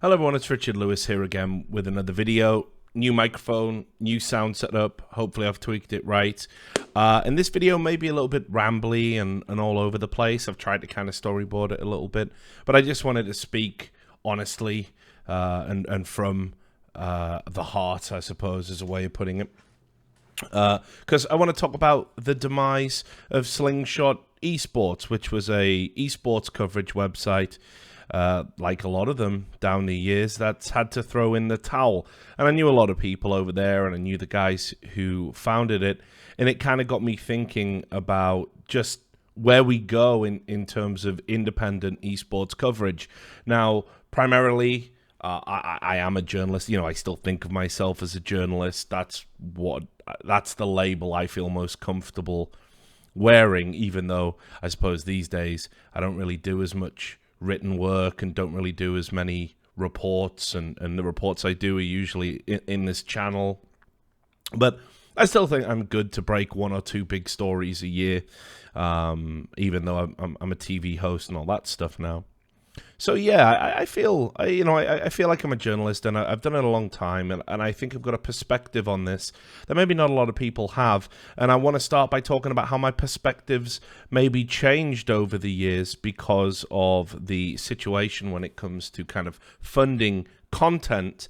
Hello everyone, it's Richard Lewis here again with another video. New microphone, new sound setup. Hopefully I've tweaked it right. And this video may be a little bit rambly and all over the place. I've tried to kind of storyboard it a little bit. But I just wanted to speak honestly and from the heart, I suppose, is a way of putting it. Because I want to talk about the demise of Slingshot Esports, which was a esports coverage website, like a lot of them down the years, that's had to throw in the towel. And I knew a lot of people over there, and I knew the guys who founded it, and it kind of got me thinking about just where we go in terms of independent esports coverage. Now, primarily, I am a journalist. You know, I still think of myself as a journalist. That's the label I feel most comfortable wearing, even though I suppose these days I don't really do as much written work and don't really do as many reports, and the reports I do are usually in this channel. But I still think I'm good to break one or two big stories a year, even though I'm a TV host and all that stuff now. So yeah, I feel like I'm a journalist, and I've done it a long time, and I think I've got a perspective on this that maybe not a lot of people have. And I want to start by talking about how my perspectives maybe changed over the years because of the situation when it comes to kind of funding content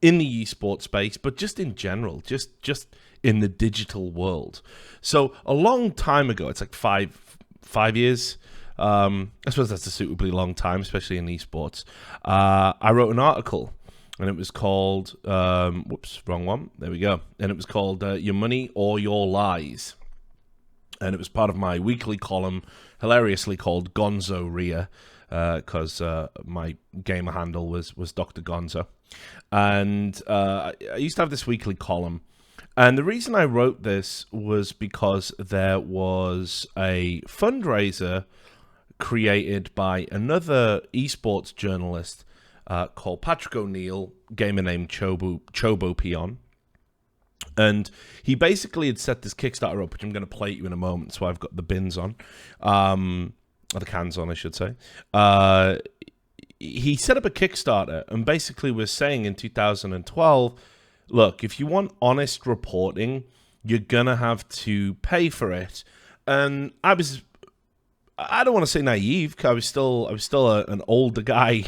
in the esports space, but just in general, just in the digital world. So a long time ago, it's like five years. I suppose that's a suitably long time, especially in esports. I wrote an article, and it was called, whoops, wrong one. There we go. And it was called Your Money or Your Lies. And it was part of my weekly column, hilariously called Gonzo Ria, because my gamer handle was Dr. Gonzo. And I used to have this weekly column. And the reason I wrote this was because there was a fundraiser created by another esports journalist called Patrick O'Neill, gamer named Chobo Peon. And he basically had set this Kickstarter up, which I'm going to play you in a moment, so I've got the bins on, or the cans on, I should say. He set up a Kickstarter and basically was saying in 2012, look, if you want honest reporting, you're going to have to pay for it. And I don't want to say naive, because I was still an older guy,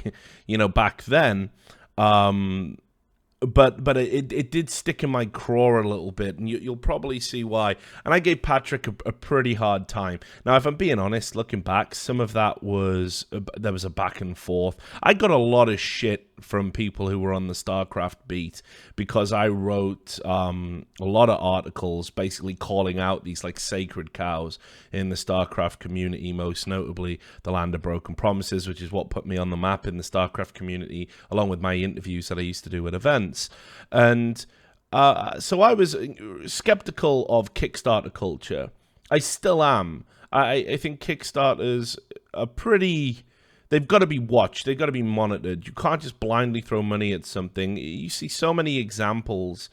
back then. But it did stick in my craw a little bit, and you'll probably see why. And I gave Patrick a pretty hard time. Now, if I'm being honest, looking back, some of that there was a back and forth. I got a lot of shit from people who were on the StarCraft beat because I wrote a lot of articles basically calling out these like sacred cows in the StarCraft community, most notably the Land of Broken Promises, which is what put me on the map in the StarCraft community, along with my interviews that I used to do at events. And so I was skeptical of Kickstarter culture. I still am. I think Kickstarters are they've got to be watched. They've got to be monitored. You can't just blindly throw money at something. You see so many examples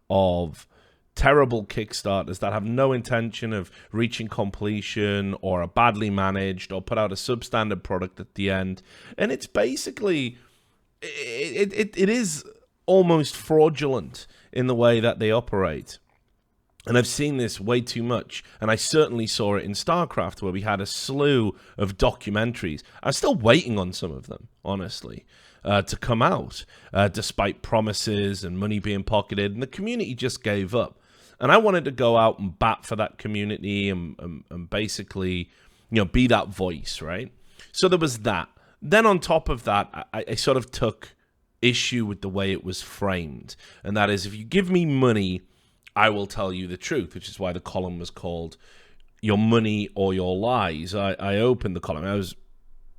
of terrible Kickstarters that have no intention of reaching completion, or are badly managed, or put out a substandard product at the end. And it's basically, it is almost fraudulent in the way that they operate. And I've seen this way too much, and I certainly saw it in StarCraft, where we had a slew of documentaries. I'm still waiting on some of them, honestly, to come out, despite promises and money being pocketed, and the community just gave up. And I wanted to go out and bat for that community and basically, be that voice, right? So there was that. Then on top of that, I sort of took issue with the way it was framed, and that is, if you give me money, I will tell you the truth, which is why the column was called Your Money or Your Lies. I opened the column. I was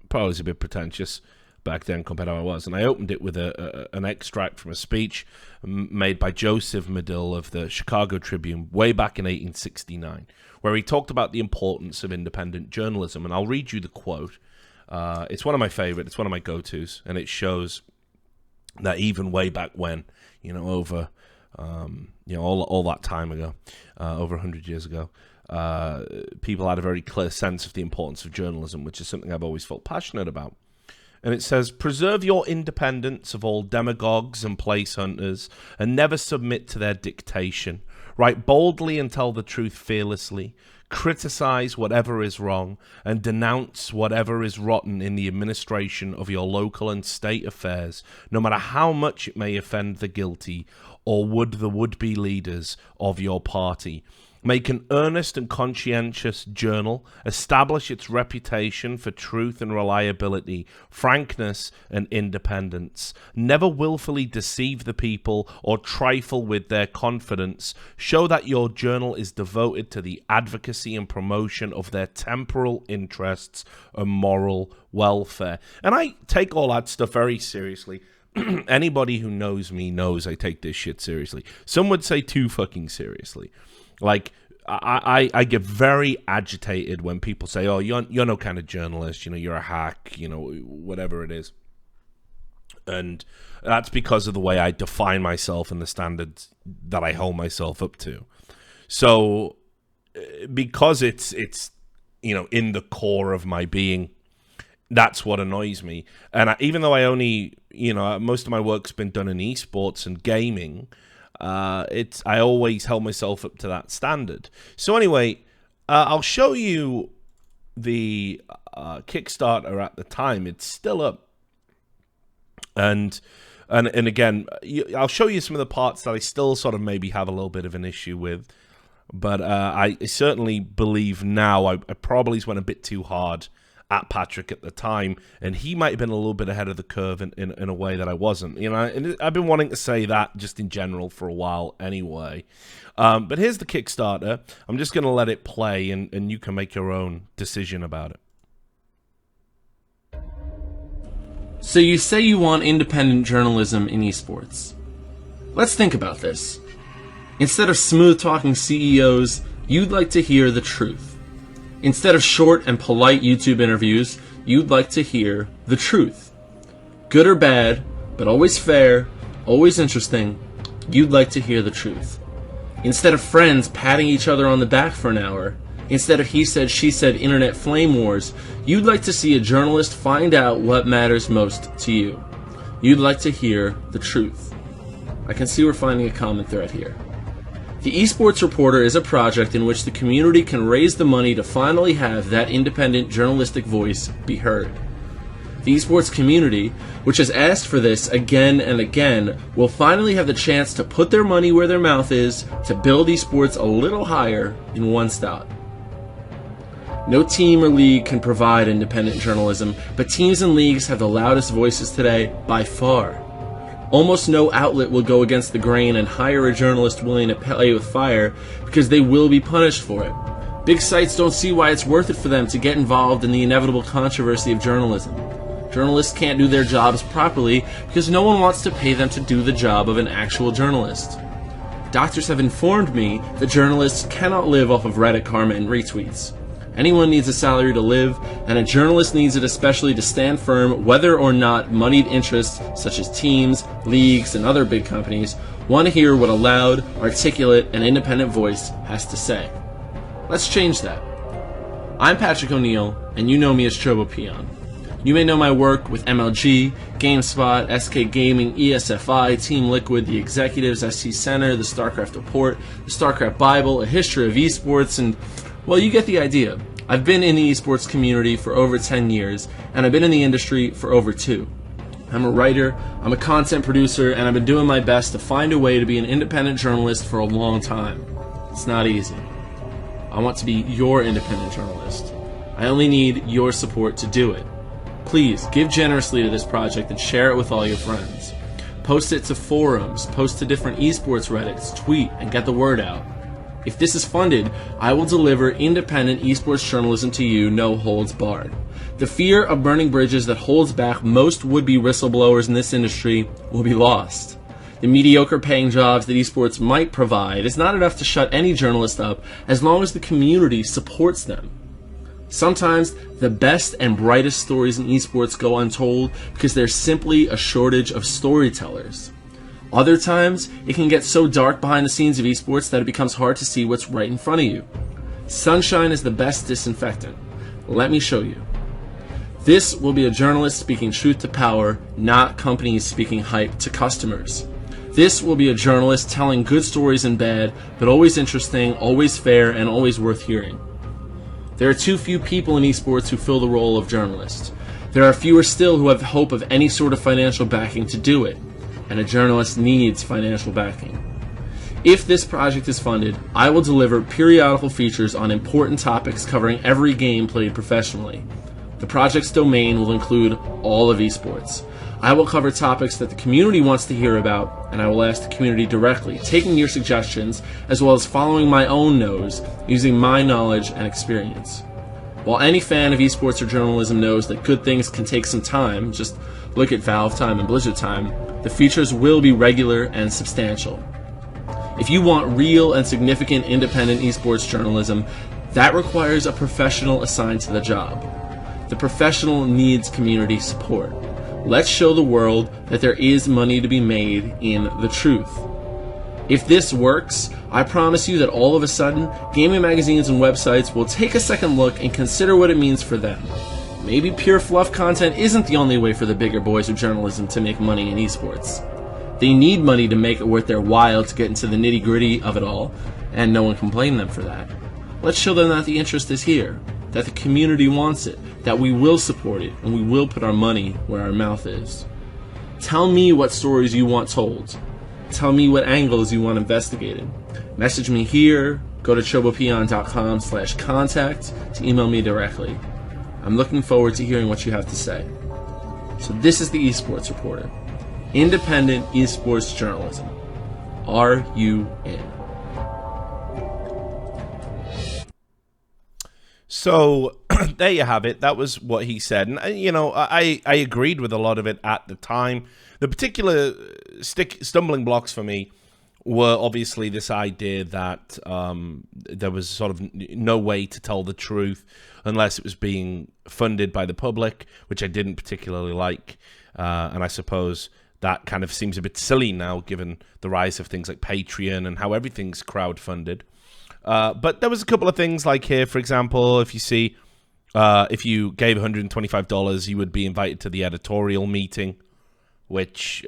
probably a bit pretentious back then compared to how I was, and I opened it with an extract from a speech made by Joseph Medill of the Chicago Tribune way back in 1869, where he talked about the importance of independent journalism. And I'll read you the quote. It's one of my favorite. It's one of my go-tos, and it shows that even way back when, over all that time ago, over 100 years ago, people had a very clear sense of the importance of journalism, which is something I've always felt passionate about. And it says, preserve your independence of all demagogues and place hunters, and never submit to their dictation. Write boldly and tell the truth fearlessly. Criticize whatever is wrong, and denounce whatever is rotten in the administration of your local and state affairs, no matter how much it may offend the guilty or the would-be leaders of your party. Make an earnest and conscientious journal, establish its reputation for truth and reliability, frankness and independence. Never willfully deceive the people or trifle with their confidence. Show that your journal is devoted to the advocacy and promotion of their temporal interests and moral welfare. And I take all that stuff very seriously. Anybody who knows me knows I take this shit seriously. Some would say too fucking seriously. Like, I get very agitated when people say, oh, you're no kind of journalist, you know, you're a hack, you know, whatever it is. And that's because of the way I define myself and the standards that I hold myself up to. So, because it's you know, in the core of my being, that's what annoys me. And even though I only, you know, most of my work's been done in esports and gaming, I always held myself up to that standard. So anyway, I'll show you the Kickstarter at the time. It's still up, and again, I'll show you some of the parts that I still sort of maybe have a little bit of an issue with. But I certainly believe now I probably went a bit too hard at Patrick at the time, and he might have been a little bit ahead of the curve in a way that I wasn't. You know, and I've been wanting to say that just in general for a while anyway. But here's the Kickstarter. I'm just going to let it play, and you can make your own decision about it. So you say you want independent journalism in esports. Let's think about this. Instead of smooth-talking CEOs, you'd like to hear the truth. Instead of short and polite YouTube interviews, you'd like to hear the truth. Good or bad, but always fair, always interesting, you'd like to hear the truth. Instead of friends patting each other on the back for an hour, instead of he said, she said internet flame wars, you'd like to see a journalist find out what matters most to you. You'd like to hear the truth. I can see we're finding a common thread here. The Esports Reporter is a project in which the community can raise the money to finally have that independent journalistic voice be heard. The esports community, which has asked for this again and again, will finally have the chance to put their money where their mouth is to build esports a little higher in one stop. No team or league can provide independent journalism, but teams and leagues have the loudest voices today by far. Almost no outlet will go against the grain and hire a journalist willing to play with fire because they will be punished for it. Big sites don't see why it's worth it for them to get involved in the inevitable controversy of journalism. Journalists can't do their jobs properly because no one wants to pay them to do the job of an actual journalist. Doctors have informed me that journalists cannot live off of Reddit karma and retweets. Anyone needs a salary to live, and a journalist needs it especially to stand firm whether or not moneyed interests, such as teams, leagues, and other big companies, want to hear what a loud, articulate, and independent voice has to say. Let's change that. I'm Patrick O'Neill, and you know me as Chobo Peon. You may know my work with MLG, GameSpot, SK Gaming, ESFI, Team Liquid, The Executives, SC Center, The StarCraft Report, The StarCraft Bible, A History of Esports, and, well, you get the idea. I've been in the esports community for over 10 years, and I've been in the industry for over 2. I'm a writer, I'm a content producer, and I've been doing my best to find a way to be an independent journalist for a long time. It's not easy. I want to be your independent journalist. I only need your support to do it. Please, give generously to this project and share it with all your friends. Post it to forums, post to different esports Reddits, tweet, and get the word out. If this is funded, I will deliver independent esports journalism to you, no holds barred. The fear of burning bridges that holds back most would-be whistleblowers in this industry will be lost. The mediocre paying jobs that esports might provide is not enough to shut any journalist up as long as the community supports them. Sometimes the best and brightest stories in esports go untold because there's simply a shortage of storytellers. Other times, it can get so dark behind the scenes of esports that it becomes hard to see what's right in front of you. Sunshine is the best disinfectant. Let me show you. This will be a journalist speaking truth to power, not companies speaking hype to customers. This will be a journalist telling good stories and bad, but always interesting, always fair, and always worth hearing. There are too few people in esports who fill the role of journalist. There are fewer still who have hope of any sort of financial backing to do it, and a journalist needs financial backing. If this project is funded, I will deliver periodical features on important topics covering every game played professionally. The project's domain will include all of esports. I will cover topics that the community wants to hear about, and I will ask the community directly, taking your suggestions, as well as following my own nose, using my knowledge and experience. While any fan of esports or journalism knows that good things can take some time, just look at Valve time and Blizzard time, the features will be regular and substantial. If you want real and significant independent esports journalism, that requires a professional assigned to the job. The professional needs community support. Let's show the world that there is money to be made in the truth. If this works, I promise you that all of a sudden, gaming magazines and websites will take a second look and consider what it means for them. Maybe pure fluff content isn't the only way for the bigger boys of journalism to make money in esports. They need money to make it worth their while to get into the nitty-gritty of it all, and no one can blame them for that. Let's show them that the interest is here, that the community wants it, that we will support it, and we will put our money where our mouth is. Tell me what stories you want told. Tell me what angles you want investigated. Message me here, go to chobopeon.com/contact to email me directly. I'm looking forward to hearing what you have to say. So this is the Esports Reporter. Independent esports journalism. Are you in? So there you have it. That was what he said. And, you know, I agreed with a lot of it at the time. The particular stumbling blocks for me were obviously this idea that there was sort of no way to tell the truth unless it was being funded by the public, which I didn't particularly like. And I suppose that kind of seems a bit silly now, given the rise of things like Patreon and how everything's crowdfunded. But there was a couple of things like here, for example, if you see, if you gave $125, you would be invited to the editorial meeting, which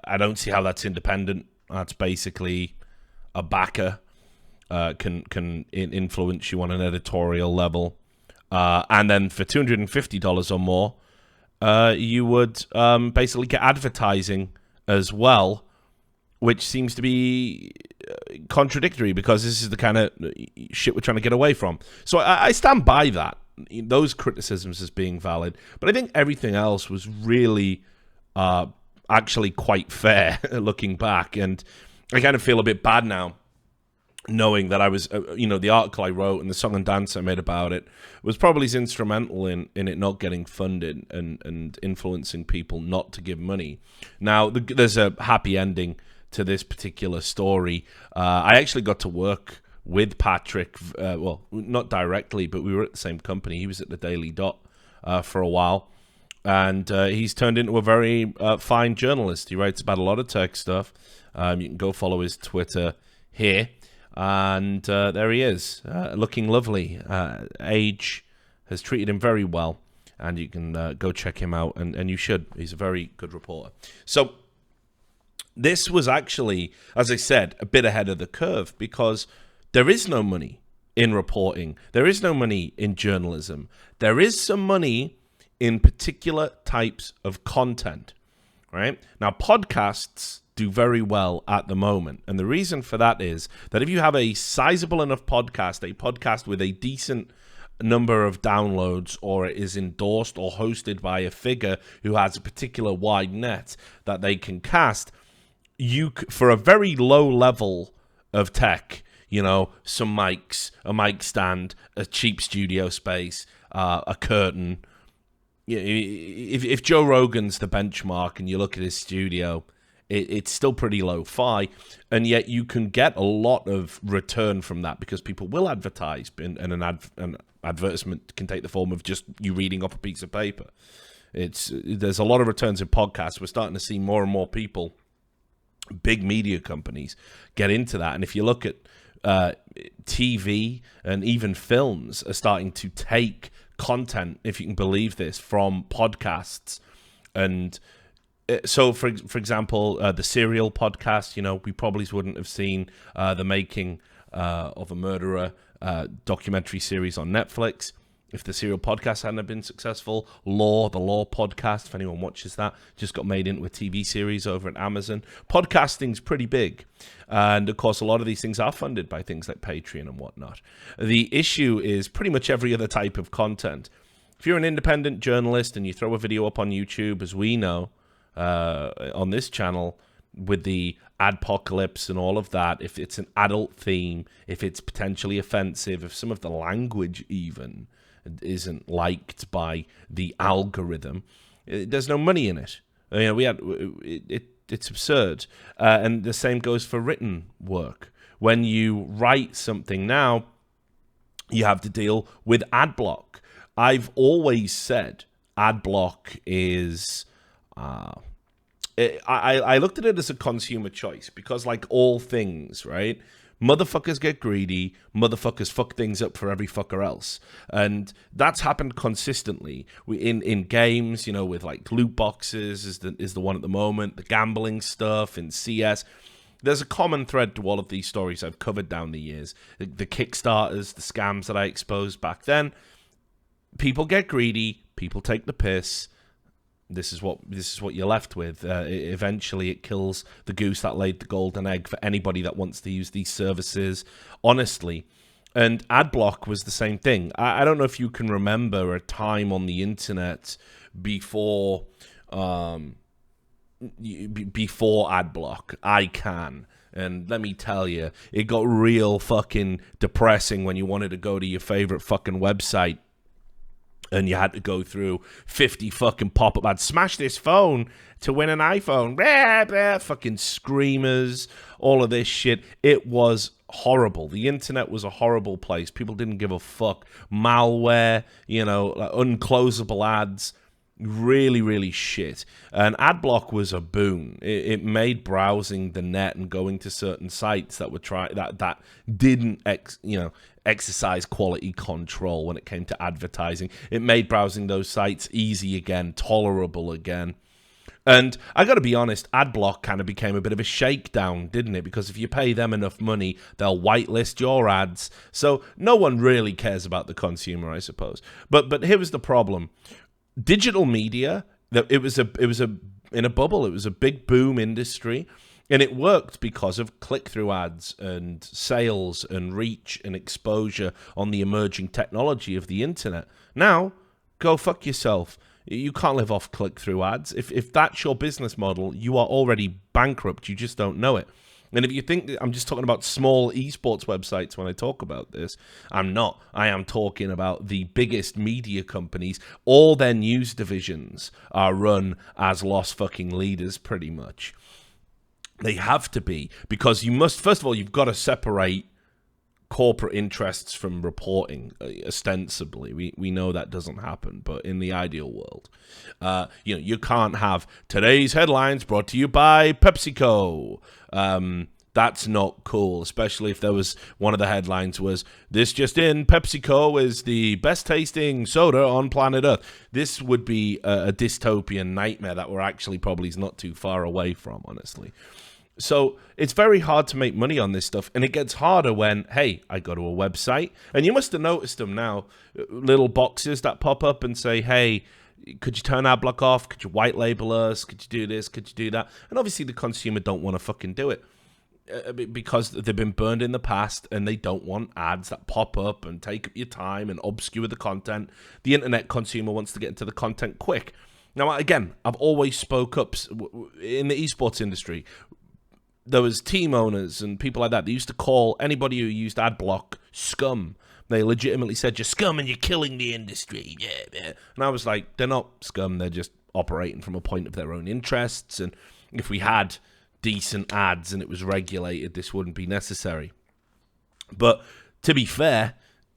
I don't see how that's independent. That's basically a backer can influence you on an editorial level. And then for $250 or more, you would basically get advertising as well, which seems to be contradictory because this is the kind of shit we're trying to get away from. So I stand by that, those criticisms as being valid. But I think everything else was really actually quite fair looking back. And I kind of feel a bit bad now knowing that I was, the article I wrote and the song and dance I made about it was probably instrumental in it not getting funded and influencing people not to give money. Now, there's a happy ending to this particular story. I actually got to work with Patrick, well, not directly, but we were at the same company. He was at the Daily Dot for a while, and he's turned into a very fine journalist. He writes about a lot of tech stuff. You can go follow his Twitter here. And there he is, looking lovely. Age has treated him very well, and you can go check him out, and you should. He's a very good reporter. So this was actually, as I said, a bit ahead of the curve, because there is no money in reporting. There is no money in journalism. There is some money in particular types of content, right? Now, podcasts do very well at the moment. And the reason for that is that if you have a sizable enough podcast, a podcast with a decent number of downloads, or it is endorsed or hosted by a figure who has a particular wide net that they can cast, you, for a very low level of tech, some mics, a mic stand, a cheap studio space, a curtain. If Joe Rogan's the benchmark and you look at his studio, it's still pretty lo-fi, and yet you can get a lot of return from that because people will advertise, and an advertisement can take the form of just you reading off a piece of paper. There's a lot of returns in podcasts. We're starting to see more and more people, big media companies, get into that. And if you look at TV and even films are starting to take content, if you can believe this, from podcasts. And so, for example, the Serial podcast, we probably wouldn't have seen the Making of a Murderer documentary series on Netflix if the Serial podcast hadn't been successful. The Law podcast, if anyone watches that, just got made into a TV series over at Amazon. Podcasting's pretty big. And, of course, a lot of these things are funded by things like Patreon and whatnot. The issue is pretty much every other type of content. If you're an independent journalist and you throw a video up on YouTube, as we know, on this channel, with the adpocalypse and all of that, if it's an adult theme, if it's potentially offensive, if some of the language even isn't liked by the algorithm, there's no money in it. It's absurd. And the same goes for written work. When you write something now, you have to deal with ad block. I've always said ad block is... I looked at it as a consumer choice because, like all things, right? Motherfuckers get greedy. Motherfuckers fuck things up for every fucker else. And that's happened consistently in games, with like loot boxes is the one at the moment, the gambling stuff in CS. There's a common thread to all of these stories I've covered down the years. The Kickstarters, the scams that I exposed back then. People get greedy. People take the piss. This is what you're left with. Eventually, it kills the goose that laid the golden egg for anybody that wants to use these services honestly. And adblock was the same thing. I don't know if you can remember a time on the internet before adblock. I can. And let me tell you, it got real fucking depressing when you wanted to go to your favorite fucking website and you had to go through 50 fucking pop-up ads. Smash this phone to win an iPhone. Blah, blah, fucking screamers, all of this shit. It was horrible. The internet was a horrible place. People didn't give a fuck. Malware, like unclosable ads. Really, really shit. And adblock was a boon. It made browsing the net and going to certain sites that would that didn't exercise quality control when it came to advertising. It made browsing those sites easy again, tolerable again. And I got to be honest, adblock kind of became a bit of a shakedown, didn't it? Because if you pay them enough money, they'll whitelist your ads. So no one really cares about the consumer, I suppose. But here was the problem. Digital media, it was in a bubble. It was a big boom industry, and it worked because of click-through ads and sales and reach and exposure on the emerging technology of the internet. Now, go fuck yourself. You can't live off click-through ads. If that's your business model, you are already bankrupt. You just don't know it. And if you think I'm just talking about small esports websites when I talk about this, I'm not. I am talking about the biggest media companies. All their news divisions are run as lost fucking leaders, pretty much. They have to be, because you must, first of all, you've got to separate corporate interests from reporting, ostensibly. We know that doesn't happen, but in the ideal world, you can't have today's headlines brought to you by PepsiCo. That's not cool, especially if there was one of the headlines was, this just in, PepsiCo is the best tasting soda on planet Earth. This would be a dystopian nightmare that we're actually probably not too far away from, honestly. So it's very hard to make money on this stuff, and it gets harder when, hey, I go to a website, and you must have noticed them now, little boxes that pop up and say, hey, could you turn our block off? Could you white label us? Could you do this? Could you do that? And obviously the consumer don't want to fucking do it because they've been burned in the past, and they don't want ads that pop up and take up your time and obscure the content. The internet consumer wants to get into the content quick. Now, again, I've always spoke up in the esports industry. There was team owners and people like that. They used to call anybody who used ad block scum. They legitimately said, you're scum and you're killing the industry. Yeah. And I was like, they're not scum. They're just operating from a point of their own interests. And if we had decent ads and it was regulated, this wouldn't be necessary. But to be fair,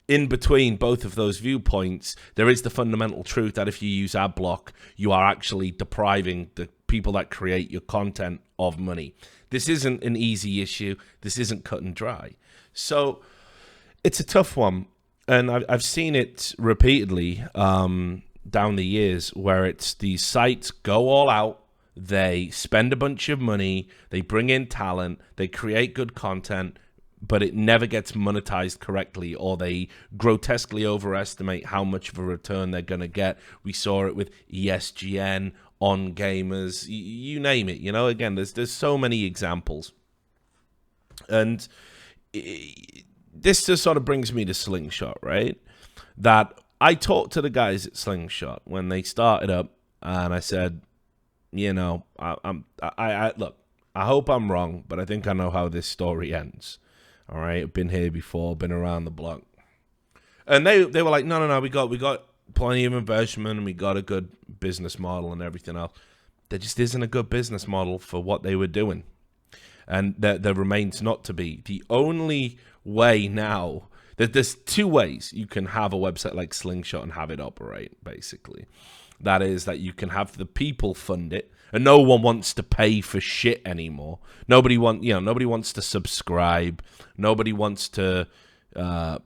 in between both of those viewpoints, there is the fundamental truth that if you use ad block, you are actually depriving the people that create your content of money. This isn't an easy issue. This isn't cut and dry. So it's a tough one. And I've seen it repeatedly down the years where it's these sites go all out, they spend a bunch of money, they bring in talent, they create good content, but it never gets monetized correctly, or they grotesquely overestimate how much of a return they're going to get. We saw it with ESPN, On Gamers, you name it. Again, there's so many examples. And this just sort of brings me to Slingshot, right? That I talked to the guys at Slingshot when they started up, and I said, look, I hope I'm wrong, but I think I know how this story ends. All right, I've been here before, been around the block. And they were like, no, we got plenty of investment, and we got a good business model and everything else. There just isn't a good business model for what they were doing. And there remains not to be. The only way now, there's two ways you can have a website like Slingshot and have it operate, basically. That is that you can have the people fund it, and no one wants to pay for shit anymore. Nobody wants to subscribe. Nobody wants to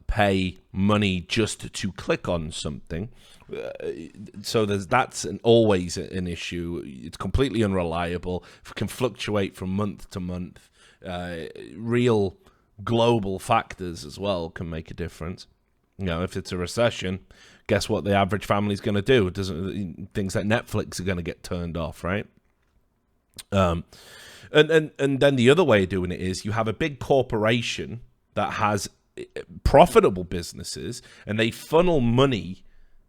pay money just to click on something. So that's always an issue. It's completely unreliable. It can fluctuate from month to month. Real global factors as well can make a difference. If it's a recession, guess what the average family's going to do? Things like Netflix are going to get turned off, right? And then the other way of doing it is you have a big corporation that has profitable businesses, and they funnel money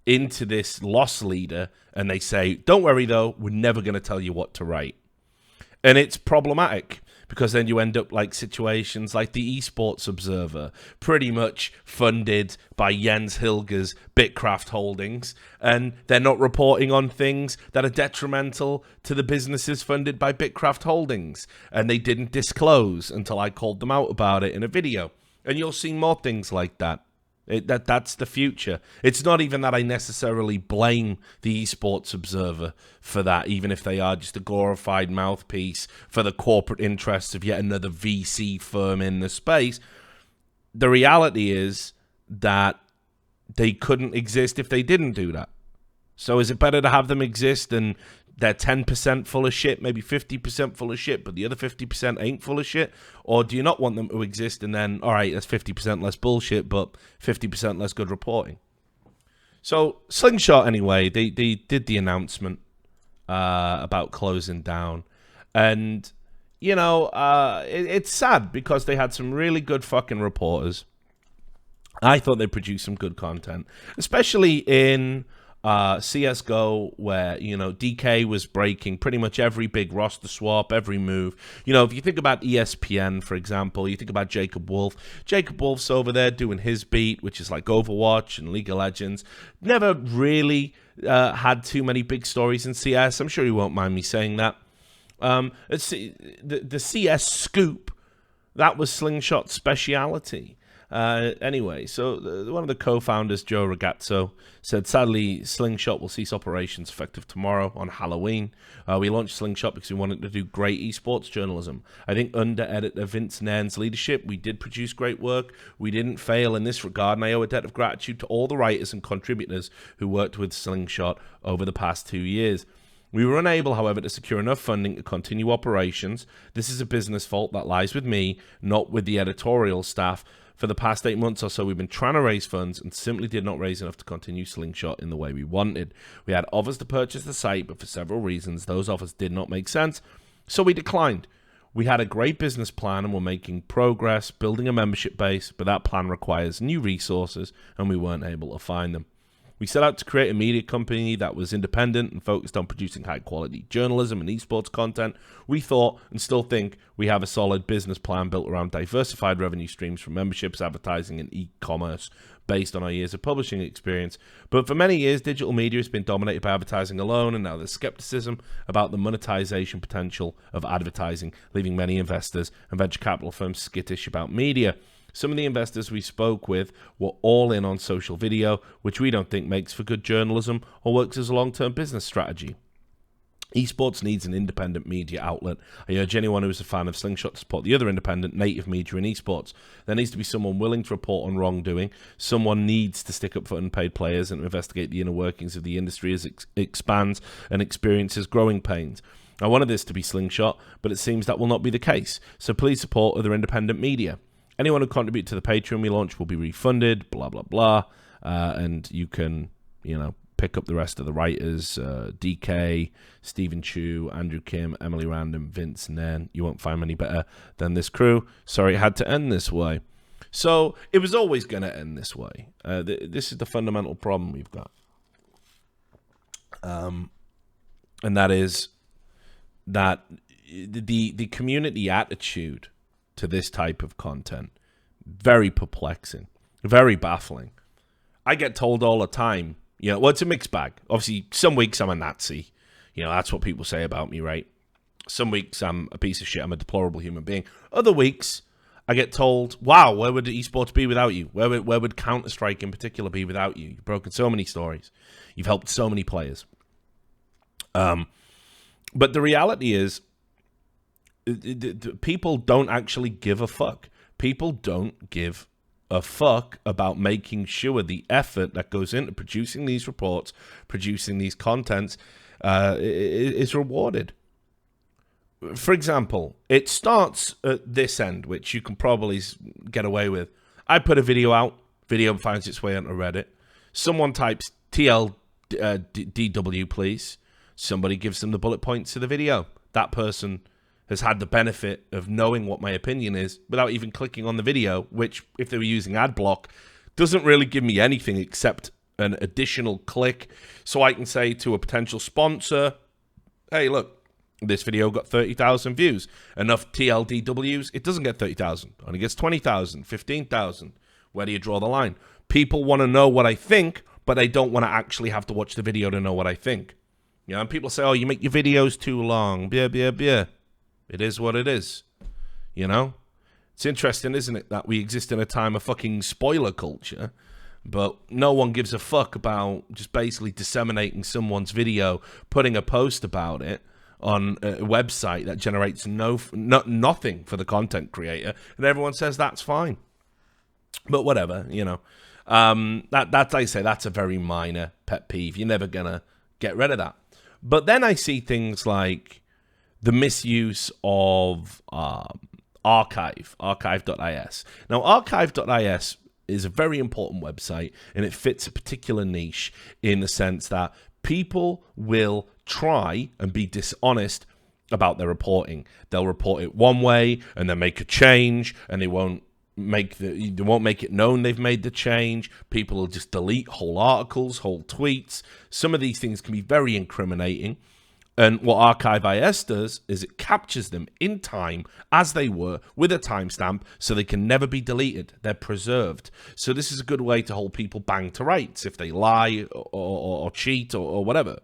into this loss leader, and they say, don't worry though, we're never going to tell you what to write. And it's problematic, because then you end up like situations like the Esports Observer, pretty much funded by Jens Hilger's Bitcraft Holdings, and they're not reporting on things that are detrimental to the businesses funded by Bitcraft Holdings, and they didn't disclose until I called them out about it in a video. And you'll see more things like that. That's the future. It's not even that I necessarily blame the Esports Observer for that, even if they are just a glorified mouthpiece for the corporate interests of yet another VC firm in the space. The reality is that they couldn't exist if they didn't do that. So is it better to have them exist and they're 10% full of shit, maybe 50% full of shit, but the other 50% ain't full of shit? Or do you not want them to exist and then, all right, that's 50% less bullshit, but 50% less good reporting? So Slingshot, anyway, they did the announcement about closing down. And, it's sad because they had some really good fucking reporters. I thought they produced some good content, especially in CSGO, where DK was breaking pretty much every big roster swap, every move. If you think about ESPN, for example, you think about Jacob Wolf's over there doing his beat, which is like Overwatch and League of Legends. Never really had too many big stories in CS. I'm sure you won't mind me saying that. The CS scoop, that was Slingshot's speciality. Anyway, so one of the co-founders, Joe Ragazzo, said, sadly, Slingshot will cease operations effective tomorrow on Halloween. We launched Slingshot because we wanted to do great esports journalism. I think under editor Vince Nairn's leadership, we did produce great work. We didn't fail in this regard, and I owe a debt of gratitude to all the writers and contributors who worked with Slingshot over the past 2 years. We were unable, however, to secure enough funding to continue operations. This is a business fault that lies with me, not with the editorial staff. For the past 8 months or so, we've been trying to raise funds and simply did not raise enough to continue Slingshot in the way we wanted. We had offers to purchase the site, but for several reasons, those offers did not make sense, so we declined. We had a great business plan and were making progress, building a membership base, but that plan requires new resources, and we weren't able to find them. We set out to create a media company that was independent and focused on producing high-quality journalism and esports content. We thought, and still think, we have a solid business plan built around diversified revenue streams from memberships, advertising, and e-commerce based on our years of publishing experience. But for many years, digital media has been dominated by advertising alone, and now there's skepticism about the monetization potential of advertising, leaving many investors and venture capital firms skittish about media. Some of the investors we spoke with were all in on social video, which we don't think makes for good journalism or works as a long-term business strategy. Esports needs an independent media outlet. I urge anyone who is a fan of Slingshot to support the other independent native media in esports. There needs to be someone willing to report on wrongdoing. Someone needs to stick up for unpaid players and investigate the inner workings of the industry as it expands and experiences growing pains. I wanted this to be Slingshot, but it seems that will not be the case. So please support other independent media. Anyone who contributes to the Patreon we launch will be refunded, blah, blah, blah. And you can, pick up the rest of the writers, DK, Stephen Chu, Andrew Kim, Emily Random, Vince Nen. You won't find many better than this crew. Sorry it had to end this way. So it was always going to end this way. This is the fundamental problem we've got. And that is that the community attitude to this type of content, very perplexing, very baffling. I get told all the time, it's a mixed bag. Obviously, some weeks I'm a Nazi. That's what people say about me, right? Some weeks I'm a piece of shit. I'm a deplorable human being. Other weeks, I get told, wow, where would esports be without you? Where would Counter-Strike in particular be without you? You've broken so many stories. You've helped so many players. But the reality is, people don't actually give a fuck. People don't give a fuck about making sure the effort that goes into producing these reports, producing these contents, is rewarded. For example, it starts at this end, which you can probably get away with. I put a video out, video finds its way onto Reddit. Someone types TLDW, please. Somebody gives them the bullet points to the video. That person has had the benefit of knowing what my opinion is without even clicking on the video, which, if they were using ad block, doesn't really give me anything except an additional click. So I can say to a potential sponsor, hey, look, this video got 30,000 views. Enough TLDWs, it doesn't get 30,000. Only gets 20,000, 15,000. Where do you draw the line? People want to know what I think, but they don't want to actually have to watch the video to know what I think. And people say, oh, you make your videos too long. Blah, blah, blah. It is what it is. It's interesting, isn't it, that we exist in a time of fucking spoiler culture, but no one gives a fuck about just basically disseminating someone's video, putting a post about it on a website that generates nothing for the content creator, and everyone says that's fine. But whatever, that's, I say, that's a very minor pet peeve. You're never gonna get rid of that. But then I see things like the misuse of archive.is. Now, archive.is is a very important website, and it fits a particular niche in the sense that people will try and be dishonest about their reporting. They'll report it one way, and then make a change, and they won't make it known they've made the change. People will just delete whole articles, whole tweets. Some of these things can be very incriminating. And what Archive.is does is it captures them in time as they were with a timestamp so they can never be deleted. They're preserved. So this is a good way to hold people bang to rights if they lie or cheat or whatever.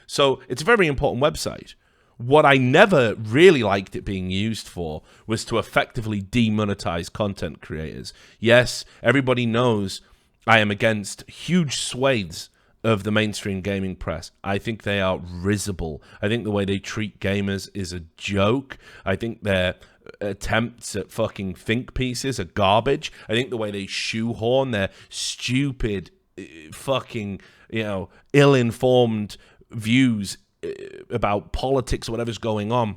So it's a very important website. What I never really liked it being used for was to effectively demonetize content creators. Yes, everybody knows I am against huge swathes of the mainstream gaming press. I think they are risible. I think the way they treat gamers is a joke. I think their attempts at fucking think pieces are garbage. I think the way they shoehorn their stupid, fucking, ill-informed views about politics or whatever's going on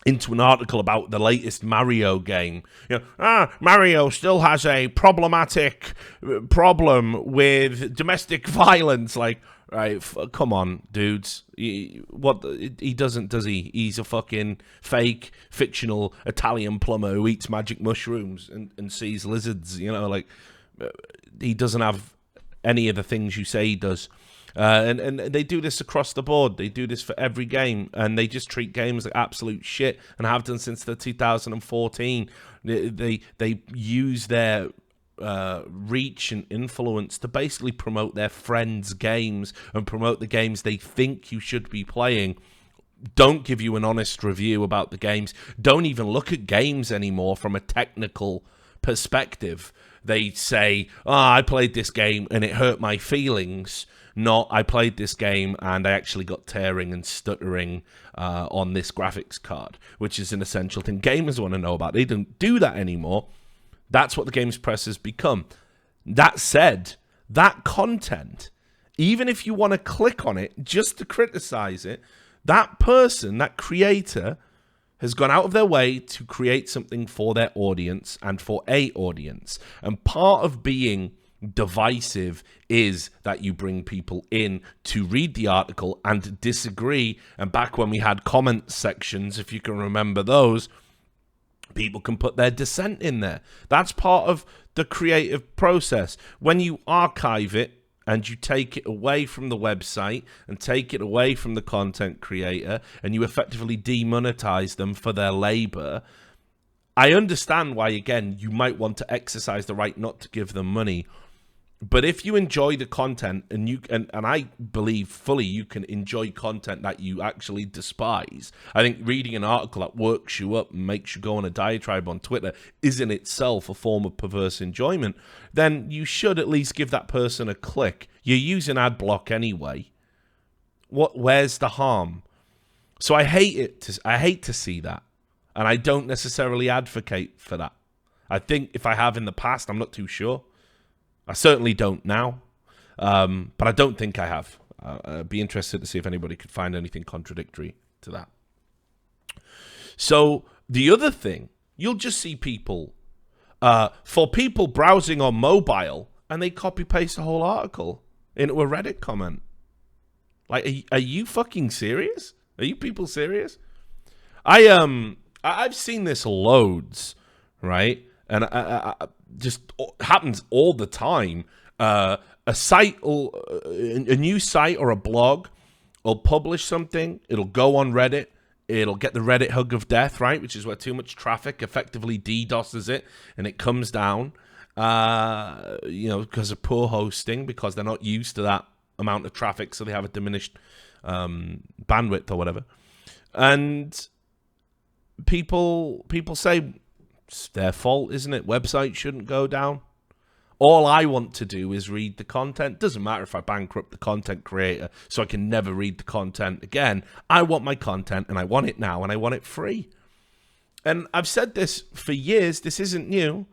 into an article about the latest Mario game. Mario still has a problematic problem with domestic violence. Like, right, come on, dudes. He doesn't, does he? He's a fucking fake, fictional Italian plumber who eats magic mushrooms and sees lizards. He doesn't have any of the things you say he does. And they do this across the board. They do this for every game, and they just treat games like absolute shit, and have done since the 2014. They use their reach and influence to basically promote their friends' games and promote the games they think you should be playing. Don't give you an honest review about the games. Don't even look at games anymore from a technical perspective. They say, I played this game and it hurt my feelings. not I played this game and I actually got tearing and stuttering on this graphics card, which is an essential thing gamers want to know about. They don't do that anymore. That's what the games press has become. That said, that content, even if you want to click on it just to criticize it, that person, that creator, has gone out of their way to create something for their audience and for a audience. And part of being divisive is that you bring people in to read the article and disagree. And back when we had comment sections, if you can remember those, people can put their dissent in there. That's part of the creative process. When you archive it and you take it away from the website and take it away from the content creator and you effectively demonetize them for their labor, I understand why, again, you might want to exercise the right not to give them money. But if you enjoy the content, and you and I believe fully you can enjoy content that you actually despise. I think reading an article that works you up and makes you go on a diatribe on Twitter is in itself a form of perverse enjoyment. Then you should at least give that person a click. You're using ad block anyway. Where's the harm? So I hate to see that, and I don't necessarily advocate for that. I think if I have in the past, I'm not too sure. I certainly don't now, but I don't think I have. I'd be interested to see if anybody could find anything contradictory to that. So the other thing, you'll just see people, for people browsing on mobile, and they copy-paste the whole article into a Reddit comment. Like, are you fucking serious? Are you people serious? I've seen this loads, right? And I just happens all the time. A new site or a blog will publish something. It'll go on Reddit. It'll get the Reddit hug of death, right? Which is where too much traffic effectively DDoSes it, and it comes down. Because of poor hosting, because they're not used to that amount of traffic, so they have a diminished bandwidth or whatever. And people say, it's their fault, isn't it? Websites shouldn't go down. All I want to do is read the content. Doesn't matter if I bankrupt the content creator so I can never read the content again. I want my content, and I want it now, and I want it free. And I've said this for years. This isn't new.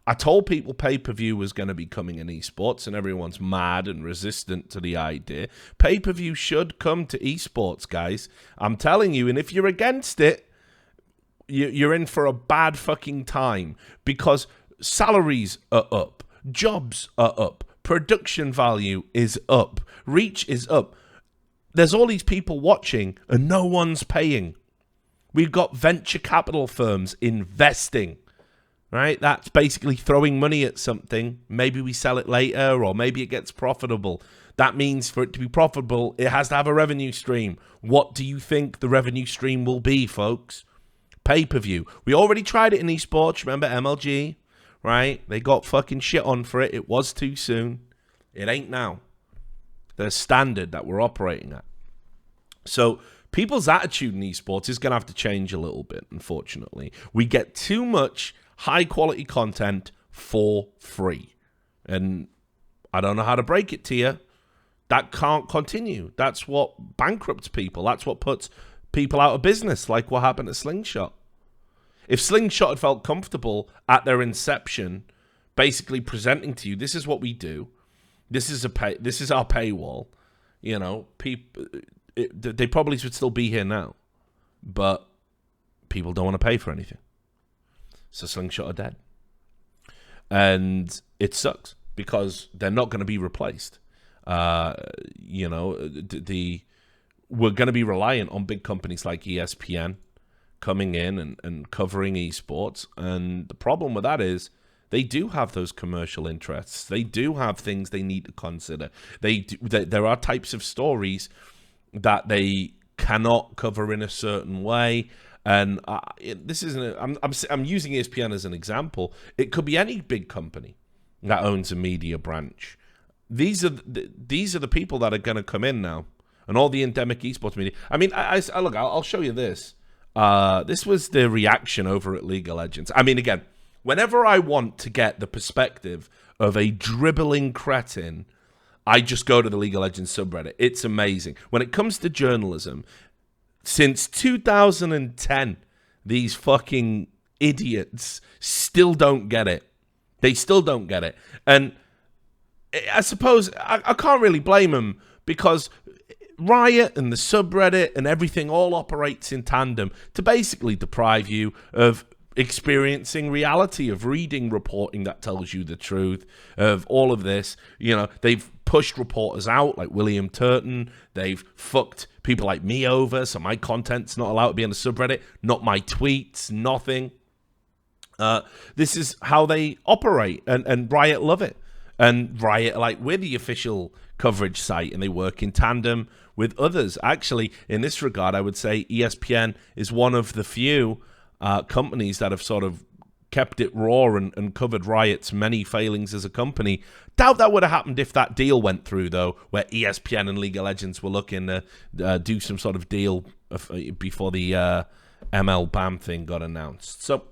I told people pay-per-view was going to be coming in esports, and everyone's mad and resistant to the idea. Pay-per-view should come to esports, guys. I'm telling you, and if you're against it, you're in for a bad fucking time, because salaries are up, jobs are up, production value is up, reach is up. There's all these people watching and no one's paying. We've got venture capital firms investing, right? That's basically throwing money at something. Maybe we sell it later, or maybe it gets profitable. That means for it to be profitable, it has to have a revenue stream. What do you think the revenue stream will be, folks? Pay-per-view. We already tried it in esports. Remember MLG, right? They got fucking shit on for it. It was too soon. It ain't now. The standard that we're operating at. So people's attitude in esports is going to have to change a little bit, unfortunately. We get too much high-quality content for free. And I don't know how to break it to you. That can't continue. That's what bankrupts people. That's what puts people out of business, like what happened at Slingshot. If Slingshot had felt comfortable at their inception, basically presenting to you, this is what we do, this is our paywall, they probably should still be here now, but people don't want to pay for anything. So Slingshot are dead, and it sucks because they're not going to be replaced. We're going to be reliant on big companies like ESPN coming in and covering esports. And the problem with that is they do have those commercial interests. They do have things they need to consider. There are types of stories that they cannot cover in a certain way. And this isn't. I'm using ESPN as an example. It could be any big company that owns a media branch. These are the people that are going to come in now. And all the endemic esports media. I mean, look, I'll show you this. This was the reaction over at League of Legends. I mean, again, whenever I want to get the perspective of a dribbling cretin, I just go to the League of Legends subreddit. It's amazing. When it comes to journalism, since 2010, these fucking idiots still don't get it. They still don't get it. And I suppose I can't really blame them, because Riot and the subreddit and everything all operates in tandem to basically deprive you of experiencing reality, of reading reporting that tells you the truth, of all of this. You know, they've pushed reporters out like William Turton. They've fucked people like me over, so my content's not allowed to be on the subreddit, not my tweets, nothing. This is how they operate, and Riot love it. And Riot, like, we're the official coverage site, and they work in tandem with others. Actually, in this regard, I would say ESPN is one of the few companies that have sort of kept it raw and covered Riot's many failings as a company. Doubt that would have happened if that deal went through, though, where ESPN and League of Legends were looking to do some sort of deal before the ML BAM thing got announced. So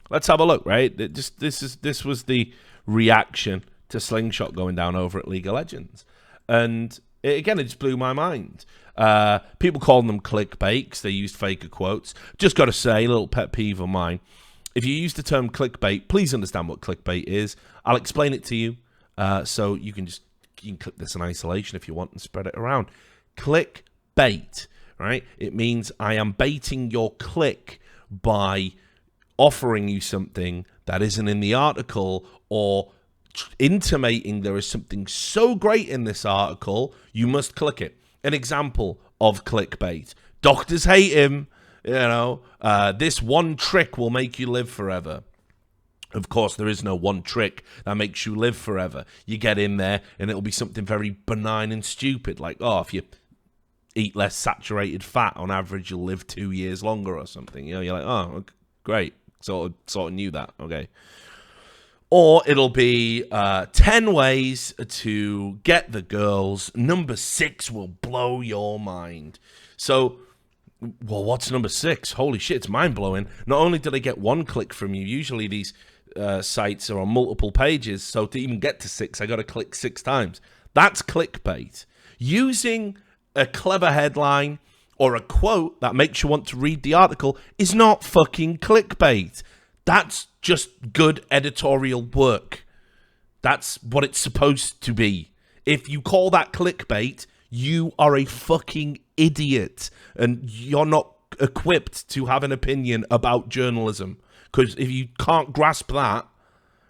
let's have a look, right? This was the reaction to Slingshot going down over at League of Legends. And it just blew my mind. People calling them clickbaits. They used faker quotes. Just got to say, a little pet peeve of mine. If you use the term clickbait, please understand what clickbait is. I'll explain it to you. So you can click this in isolation if you want and spread it around. Clickbait, right? It means I am baiting your click by offering you something that isn't in the article, or intimating there is something so great in this article, you must click it. An example of clickbait. Doctors hate him. You know, this one trick will make you live forever. Of course, there is no one trick that makes you live forever. You get in there and it'll be something very benign and stupid, like, oh, if you eat less saturated fat, on average, you'll live 2 years longer or something. You know, you're like, oh, great. Sort of knew that. Okay. Or it'll be 10 ways to get the girls. Number 6 will blow your mind. So, well, what's number 6? Holy shit, it's mind-blowing. Not only do they get one click from you, usually these sites are on multiple pages, so to even get to 6, I got to click 6 times. That's clickbait. Using a clever headline or a quote that makes you want to read the article is not fucking clickbait. That's just good editorial work. That's what it's supposed to be. If you call that clickbait, you are a fucking idiot, and you're not equipped to have an opinion about journalism. Because if you can't grasp that,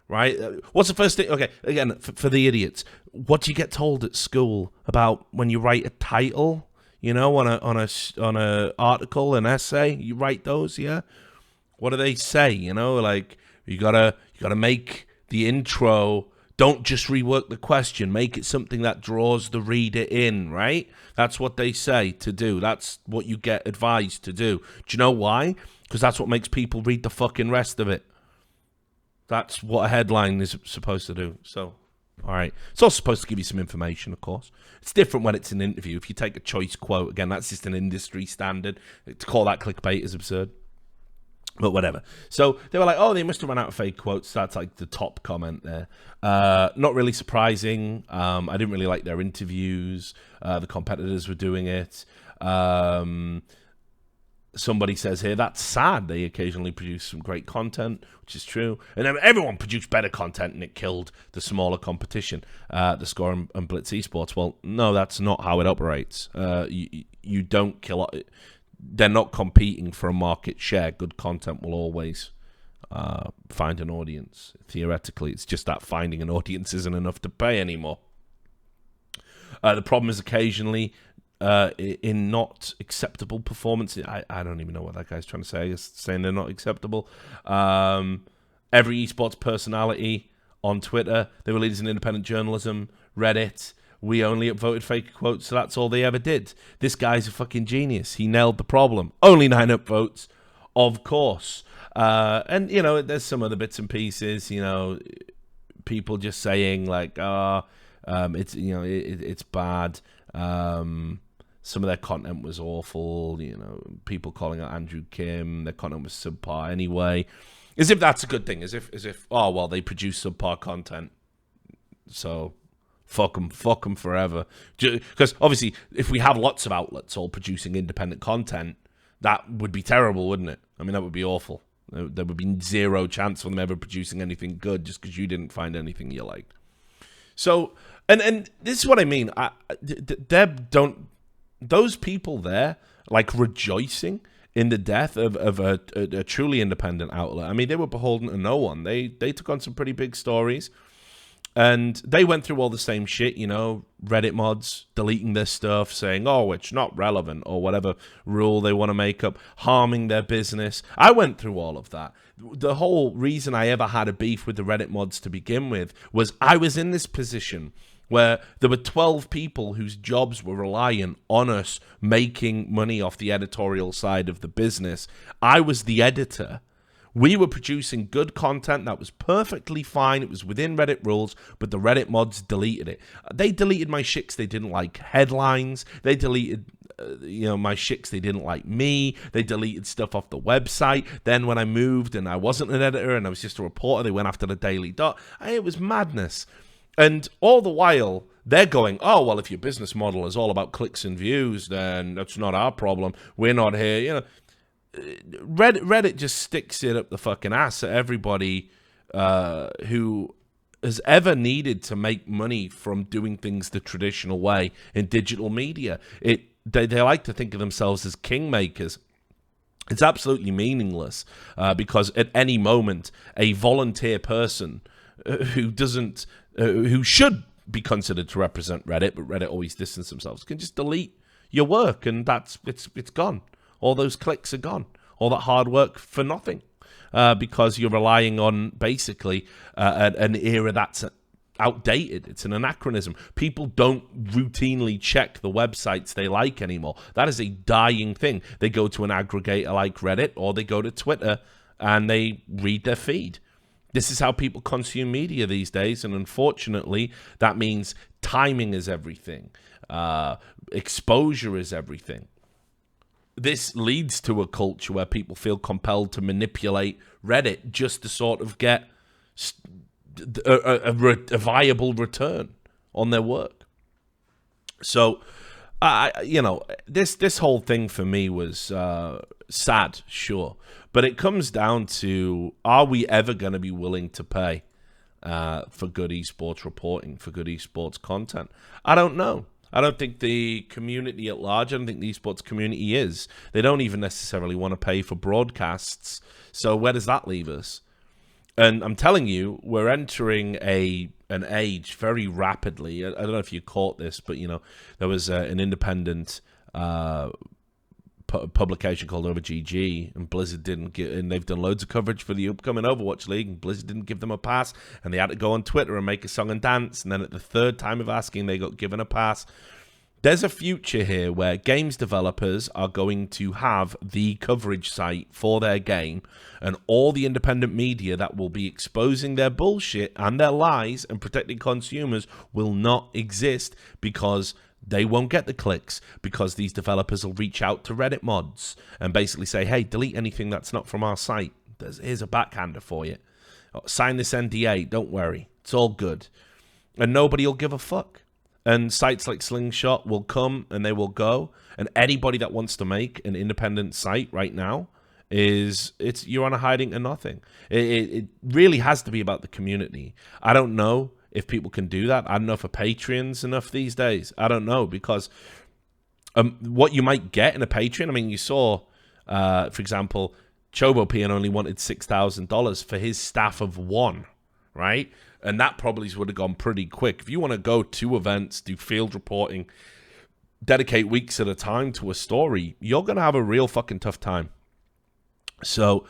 right? What's the first thing? Okay, again, for the idiots, what do you get told at school about when you write a title? You know, on a article, an essay, you write those, yeah. What do they say? You know, like you gotta make the intro. Don't just rework the question. Make it something that draws the reader in, right? That's what they say to do. That's what you get advised to do. Do you know why? Because that's what makes people read the fucking rest of it. That's what a headline is supposed to do. So, all right. It's also supposed to give you some information, of course. It's different when it's an interview. If you take a choice quote, again, that's just an industry standard. To call that clickbait is absurd. But whatever. So they were like, oh, they must have run out of fake quotes. That's like the top comment there. Not really surprising. I didn't really like their interviews. The competitors were doing it. Somebody says here, that's sad. They occasionally produce some great content, which is true. And then everyone produced better content, and it killed the smaller competition, the Score and Blitz Esports. Well, no, that's not how it operates. You don't kill it. They're not competing for a market share. Good content will always find an audience. Theoretically, it's just that finding an audience isn't enough to pay anymore. The problem is occasionally in not acceptable performance. I don't even know what that guy's trying to say. I guess saying they're not acceptable. Every esports personality on Twitter, they were leaders in independent journalism, Reddit. We only upvoted fake quotes, so that's all they ever did. This guy's a fucking genius. He nailed the problem. Only 9 upvotes, of course. And, you know, there's some other bits and pieces, you know, people just saying, like, it's, you know, it's bad. Some of their content was awful, you know, people calling out Andrew Kim, their content was subpar anyway. As if that's a good thing, as if, oh, well, they produce subpar content, so Fuck them forever. Because obviously, if we have lots of outlets all producing independent content, that would be terrible, wouldn't it? I mean, that would be awful. There would be zero chance for them ever producing anything good just because you didn't find anything you liked. So, and this is what I mean. Those people there, like, rejoicing in the death of a truly independent outlet. I mean, they were beholden to no one. They took on some pretty big stories. And they went through all the same shit, you know, Reddit mods deleting their stuff, saying, oh, it's not relevant, or whatever rule they want to make up, harming their business. I went through all of that. The whole reason I ever had a beef with the Reddit mods to begin with was I was in this position where there were 12 people whose jobs were reliant on us making money off the editorial side of the business. I was the editor. We were producing good content that was perfectly fine. It was within Reddit rules, but the Reddit mods deleted it. They deleted my shits they didn't like headlines. They deleted, my shits they didn't like me. They deleted stuff off the website. Then when I moved and I wasn't an editor and I was just a reporter, they went after the Daily Dot. It was madness. And all the while, they're going, oh, well, if your business model is all about clicks and views, then that's not our problem. We're not here, you know. Reddit just sticks it up the fucking ass at everybody who has ever needed to make money from doing things the traditional way in digital media. They like to think of themselves as kingmakers. It's absolutely meaningless because at any moment, a volunteer person who should be considered to represent Reddit, but Reddit always distance themselves, can just delete your work, and it's gone. All those clicks are gone. All that hard work for nothing because you're relying on basically an era that's outdated. It's an anachronism. People don't routinely check the websites they like anymore. That is a dying thing. They go to an aggregator like Reddit, or they go to Twitter and they read their feed. This is how people consume media these days, and unfortunately, that means timing is everything. Exposure is everything. This leads to a culture where people feel compelled to manipulate Reddit just to sort of get a viable return on their work. So, this whole thing for me was sad, sure. But it comes down to, are we ever going to be willing to pay for good esports reporting, for good esports content? I don't know. I don't think the community at large, I don't think the esports community is. They don't even necessarily want to pay for broadcasts. So where does that leave us? And I'm telling you, we're entering an age very rapidly. I don't know if you caught this, but, there was an independent publication called OverGG, and Blizzard didn't get, and they've done loads of coverage for the upcoming Overwatch League, and Blizzard didn't give them a pass, and they had to go on Twitter and make a song and dance, and then at the third time of asking, they got given a pass. There's a future here where games developers are going to have the coverage site for their game, and all the independent media that will be exposing their bullshit and their lies and protecting consumers will not exist because they won't get the clicks, because these developers will reach out to Reddit mods and basically say, hey, delete anything that's not from our site. Here's a backhander for you. Sign this NDA. Don't worry. It's all good. And nobody will give a fuck. And sites like Slingshot will come and they will go. And anybody that wants to make an independent site right now, you're on a hiding to nothing. It really has to be about the community. I don't know if people can do that. I don't know if a Patreon's enough these days. I don't know, because what you might get in a Patreon, I mean, you saw, for example, Chobopian only wanted $6,000 for his staff of one, right? And that probably would have gone pretty quick. If you want to go to events, do field reporting, dedicate weeks at a time to a story, you're going to have a real fucking tough time. So,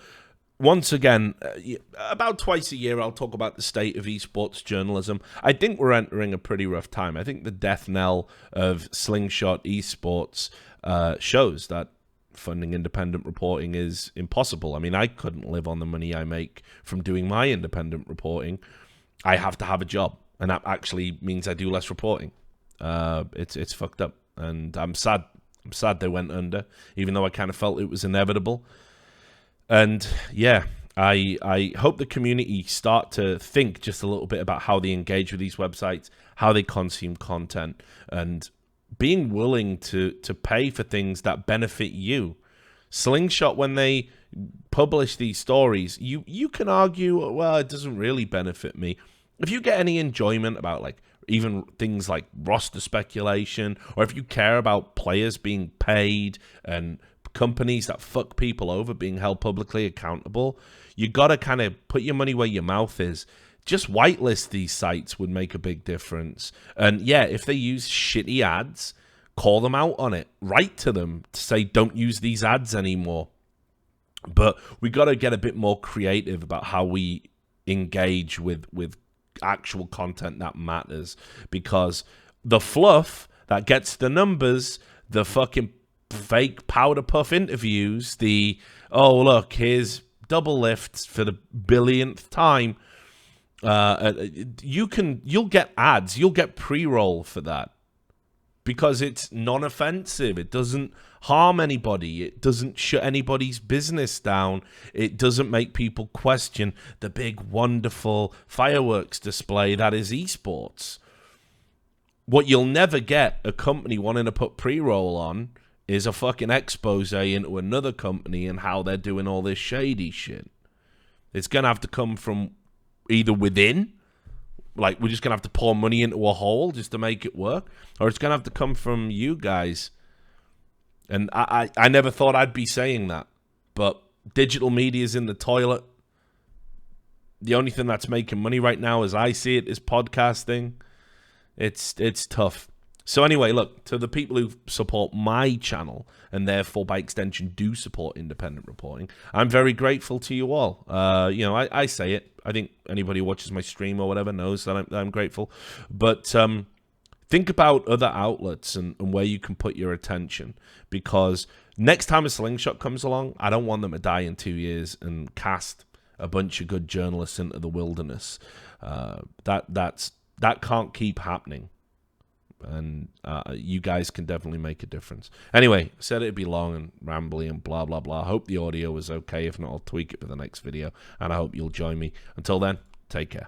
once again, about twice a year, I'll talk about the state of esports journalism. I think we're entering a pretty rough time. I think the death knell of Slingshot Esports shows that funding independent reporting is impossible. I mean, I couldn't live on the money I make from doing my independent reporting. I have to have a job, and that actually means I do less reporting. It's fucked up, and I'm sad. I'm sad they went under, even though I kind of felt it was inevitable. And yeah, I hope the community start to think just a little bit about how they engage with these websites, how they consume content, and being willing to pay for things that benefit you. Slingshot, when they publish these stories, you can argue, well, it doesn't really benefit me. If you get any enjoyment about like even things like roster speculation, or if you care about players being paid and companies that fuck people over being held publicly accountable, you gotta kind of put your money where your mouth is. Just whitelist these sites would make a big difference. And yeah, if they use shitty ads, call them out on it. Write to them to say, don't use these ads anymore. But we got to get a bit more creative about how we engage with actual content that matters. Because the fluff that gets the numbers, the fucking fake powder puff interviews, the, oh, look, here's double lifts for the billionth time. You'll get ads, you'll get pre-roll for that because it's non-offensive. It doesn't harm anybody. It doesn't shut anybody's business down. It doesn't make people question the big, wonderful fireworks display that is esports. What you'll never get a company wanting to put pre-roll on is a fucking expose into another company and how they're doing all this shady shit. It's going to have to come from either within, like we're just going to have to pour money into a hole just to make it work, or it's going to have to come from you guys. And I never thought I'd be saying that, but digital media is in the toilet. The only thing that's making money right now, as I see it, is podcasting. It's tough. So anyway, look, to the people who support my channel and therefore by extension do support independent reporting, I'm very grateful to you all. I say it. I think anybody who watches my stream or whatever knows that I'm grateful. But think about other outlets and where you can put your attention, because next time a Slingshot comes along, I don't want them to die in 2 years and cast a bunch of good journalists into the wilderness. That can't keep happening. And you guys can definitely make a difference. Anyway, I said it'd be long and rambly and blah, blah, blah. I hope the audio was okay. If not, I'll tweak it for the next video. And I hope you'll join me. Until then, take care.